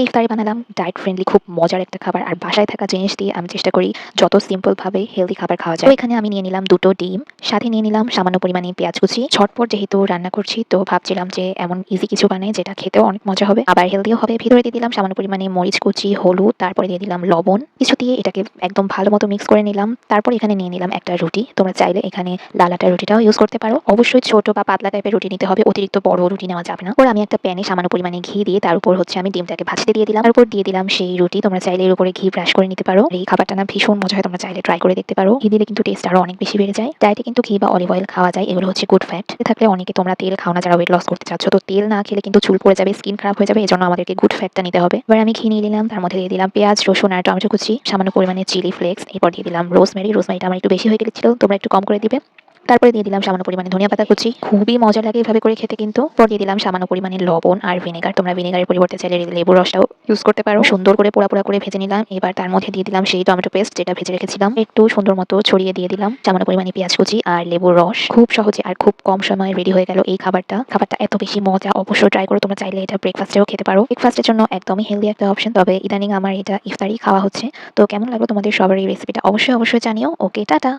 আজকে ইফতারি বানালাম ডায়েট ফ্রেন্ডলি খুব মজার একটা খাবার। আর বাসায় থাকা জিনিস দিয়ে আমি চেষ্টা করি যত সিম্পল ভাবে হেলদি খাবার খাওয়া যায়। তো এখানে আমি নিয়ে নিলাম 2টো ডিম, সাথে নিয়ে নিলাম সামান্য পরিমাণে পেঁয়াজ কুচি। ঝটপট যেহেতু রান্না করছি তো ভাবছিলাম যে এমন ইজি কিছু বানাই যেটা খেতেও অনেক মজা হবে আবার হেলদিও হবে। ভিতরে দিয়ে দিলাম সামান্য পরিমাণে মরিচ কুচি, হলুদ, তারপরে দিয়ে দিলাম লবণ। কিছু দিয়ে এটাকে একদম ভালো মতো মিক্স করে নিলাম। তারপর এখানে নিয়ে নিলাম একটা রুটি। তোমরা চাইলে এখানে লাল আটার রুটিটাও ইউজ করতে পারো। অবশ্যই ছোট বা পাতলা টাইপের রুটি নিতে হবে, অতিরিক্ত বড় রুটি নেওয়া যাবে না। আমি একটা প্যানে সামান্য পরিমাণে ঘি দিয়ে তার উপর আমি ডিমটাকে ভাজতে দিয়ে দিলাম। তারপর দিয়ে দিলাম সেই রুটি। তোমরা চাইলে এর উপরে ঘি ব্রাশ করে নিতে পারো। এই খাবারটা না ভীষণ মজা হয়, তোমরা চাইলে ট্রাই করে দেখতে পারো। ঘি দিলে কিন্তু টেস্ট আরো অনেক বেশি বেড়ে যায়। ডায়েটে কিন্তু ঘি বা অলিভ অয়েল খাওয়া যায়, এগুলো হচ্ছে গুড ফ্যাট। থাকলে অনেকে তোমরা তেল খাও না যারা ওয়েট লস করতে চাচ্ছ, তো তেল না খেলে কিন্তু চুল পড়ে যাবে, স্কিন খারাপ হয়ে যাবে, এজন্য আমাদেরকে গুড ফ্যাটটা নিতে হবে। এবার আমি ঘি নিয়ে নিলাম, তার মধ্যে দিয়ে দিলাম পেঁয়াজ, রসুন আর টমেটো কুচি, সামান্য পরিমাণে চিলি ফ্লেক্স, এরপর দিয়ে দিলাম রোজমেরিটা আমার একটু বেশি হয়ে গেছিল, তোমরা একটু কম করে দিবে। তারপরে দিয়ে দিলাম সামান্য পরিমাণে ধনিয়া পাতা কুচি, খুবই মজা লাগে এভাবে করে খেতে কিন্তু। পর দিয়ে দিলাম সামান্য পরিমাণে লবণ আর ভিনেগার। তোমরা ভিনেগারের পরিবর্তে চাইলে লেবুর রসটাও ইউজ করতে পারো। সুন্দর করে পোড়া পোড়া করে ভেজে নিলাম। এবার তার মধ্যে দিয়ে দিলাম সেই টমেটো পেস্ট যেটা ভেজে রেখেছিলাম, একটু সুন্দর মতো ছড়িয়ে দিয়ে দিলাম সামান্য পরিমাণে পেঁয়াজ কুচি আর লেবুর রস। খুব সহজে আর খুব কম সময়ে রেডি হয়ে গেল এই খাবারটা। খাবারটা এত বেশি মজা, অবশ্যই ট্রাই করো। তোমরা চাইলে এটা ব্রেকফাস্টেও খেতে পারো। ব্রেকফাস্টের জন্য একদমই হেলদি একটা অপশন। তবে ইদানিং আমার এটা ইফতারি খাওয়া হচ্ছে। তো কেমন লাগলো তোমাদের সবার এই রেসিপিটা অবশ্যই জানিও। ওকে, টাটা।